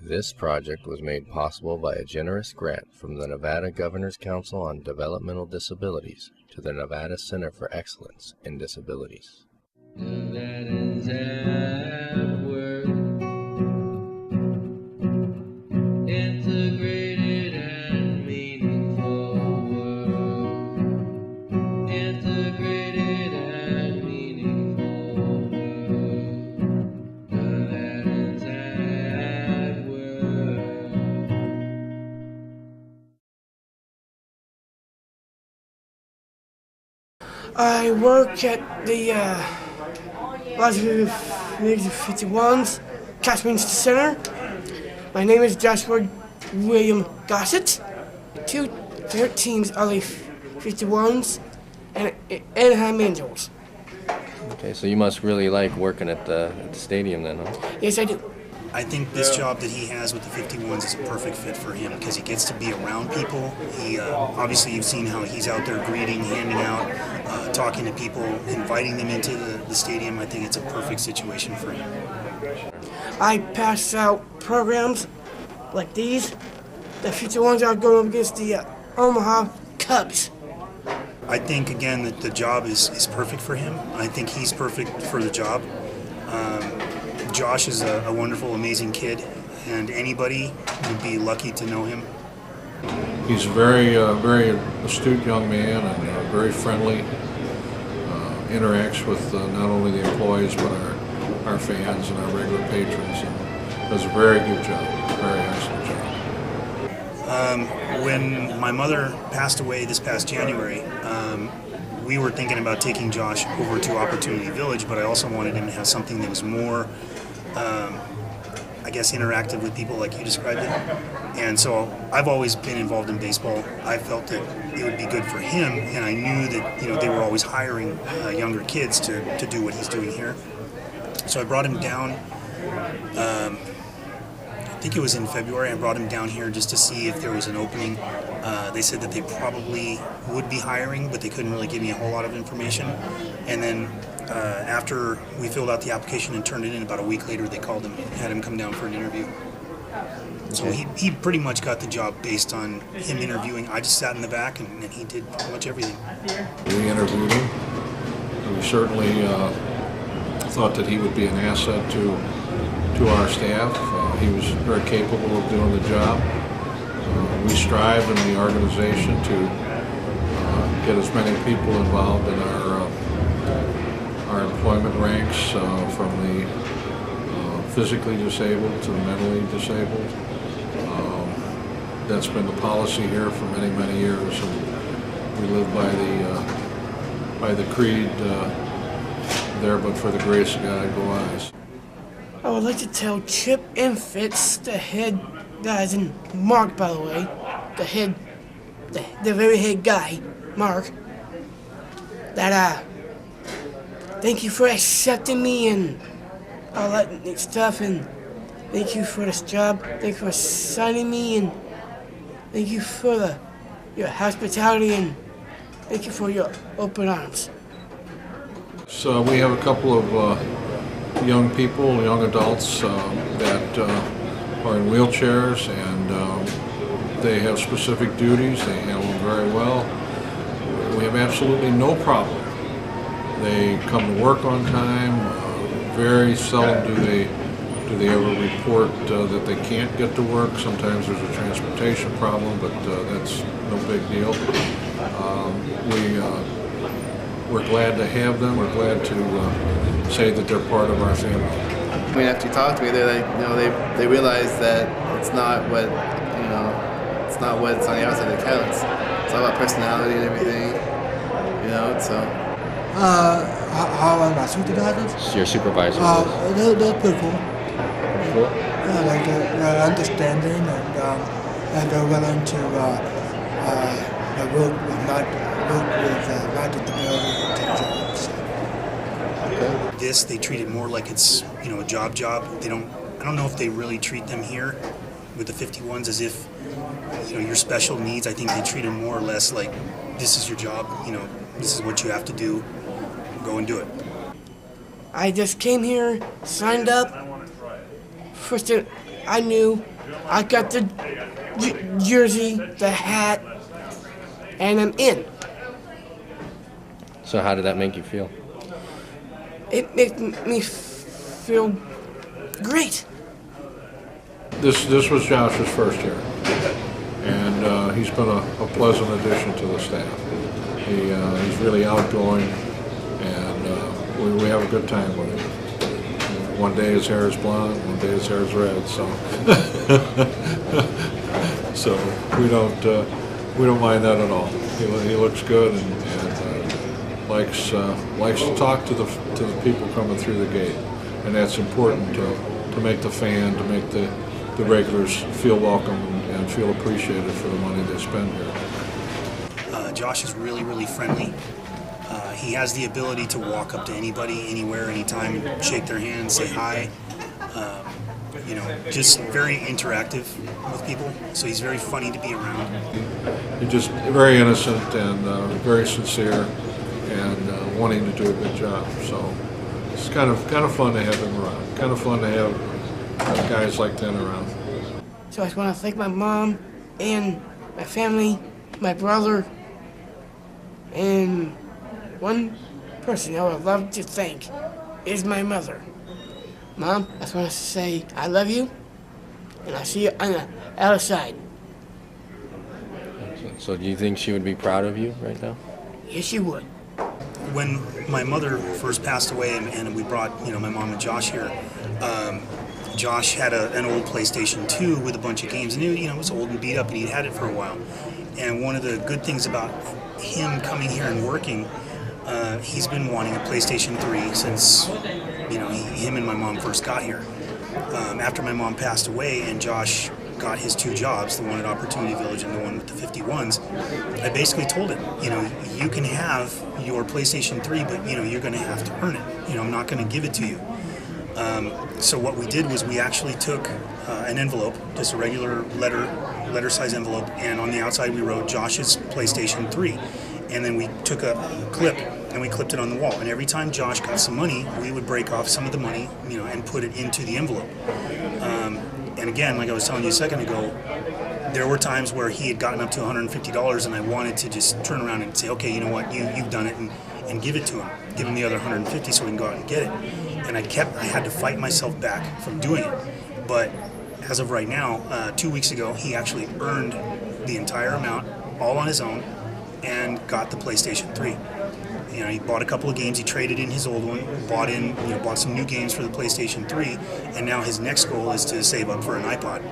This project was made possible by a generous grant from the Nevada Governor's Council on Developmental Disabilities to the Nevada Center for Excellence in Disabilities. Nevadans at work, integrated and meaningful work, integrated and meaningful work, Nevadans at work. I work at the Los 51's Catchment Center. My name is Joshua William Gossett. 2 teams are the 51s and Anaheim Angels. Okay, so you must really like working at the stadium then, huh? Yes, I do. I think this job that he has with the 51s is a perfect fit for him because he gets to be around people. He obviously, you've seen how he's out there greeting, handing out, talking to people, inviting them into the stadium. I think it's a perfect situation for him. I pass out programs like these. The 51s are going up against the Omaha Cubs. I think, again, that the job is perfect for him. I think he's perfect for the job. Josh is a wonderful, amazing kid, and anybody would be lucky to know him. He's a very astute young man and very friendly. Interacts with not only the employees but our fans and our regular patrons, and does a very good job, very excellent job. When my mother passed away this past January, we were thinking about taking Josh over to Opportunity Village, but I also wanted him to have something that was more, I guess, interactive with people like you described it. And so I've always been involved in baseball. I felt that it would be good for him, and I knew that they were always hiring younger kids to do what he's doing here. So I brought him down. I think it was in February. I brought him down here just to see if there was an opening. They said that they probably would be hiring, but they couldn't really give me a whole lot of information. And then after we filled out the application and turned it in, about a week later, they called him and had him come down for an interview. So he pretty much got the job based on him interviewing. I just sat in the back, and he did pretty much everything. We interviewed him, and we certainly thought that he would be an asset to our staff. He was very capable of doing the job. We strive in the organization to get as many people involved in our employment ranks, from the physically disabled to the mentally disabled. That's been the policy here for many, many years, and we live by the creed, there but for the grace of God go eyes. I would like to tell Chip and Fitz, the head guys, and Mark, by the way, the very head guy, Mark, that thank you for accepting me and all that neat stuff, and thank you for this job. Thank you for signing me, and thank you for your hospitality, and thank you for your open arms. So we have a couple of young people, young adults that are in wheelchairs, and they have specific duties. They handle them very well. We have absolutely no problem. They come to work on time. Very seldom do they ever report that they can't get to work. Sometimes there's a transportation problem, but that's no big deal. We're glad to have them. We're glad to say that they're part of our family. When after you talk to me, they're like, they realize that it's not what's on the outside that counts. It's all about personality and everything, so. How are my supervisors? Your supervisor. They're pretty cool. Cool. Yeah, like they're understanding, and they're willing to work with my disability and take jobs. This, they treat it more like it's a job. I don't know if they really treat them here with the 51s as if your special needs. I think they treat them more or less like this is your job. This is what you have to do. Go and do it. I just came here, signed up. First thing I knew, I got the jersey, the hat, and I'm in. So how did that make you feel? It makes me feel great. This was Josh's first year, and he's been a pleasant addition to the staff. He's really outgoing, and we have a good time with him. One day his hair is blonde, one day his hair is red, so so we don't mind that at all. He looks good and likes to talk to the people coming through the gate, and that's important to make the fan, to make the regulars feel welcome and feel appreciated for the money they spend here. Josh is really, really friendly. He has the ability to walk up to anybody, anywhere, anytime, shake their hand, say hi. Just very interactive with people. So he's very funny to be around. He's just very innocent and very sincere and wanting to do a good job. So it's kind of fun to have him around. Kind of fun to have guys like that around. So I just want to thank my mom and my family, my brother, and one person I would love to thank is my mother. Mom, I just want to say I love you, and I'll see you on the other side. So do you think she would be proud of you right now? Yes, she would. When my mother first passed away and we brought my mom and Josh here, Josh had an old PlayStation 2 with a bunch of games, and it was old and beat up, and he'd had it for a while. And one of the good things about him coming here and working, he's been wanting a PlayStation 3 since him and my mom first got here. After my mom passed away and Josh got his two jobs, the one at Opportunity Village and the one with the 51s, I basically told him, you can have your PlayStation 3, but you're going to have to earn it. I'm not going to give it to you. So what we did was we actually took an envelope, just a regular letter size envelope, and on the outside we wrote Josh's PlayStation 3. And then we took a clip and we clipped it on the wall. And every time Josh got some money, we would break off some of the money, and put it into the envelope. And again, like I was telling you a second ago, there were times where he had gotten up to $150, and I wanted to just turn around and say, okay, you know what, you've done it, and give it to him. Give him the other $150 so we can go out and get it. And I had to fight myself back from doing it. But as of right now, 2 weeks ago, he actually earned the entire amount, all on his own, and got the PlayStation 3. He bought a couple of games, he traded in his old one, bought some new games for the PlayStation 3, and now his next goal is to save up for an iPod.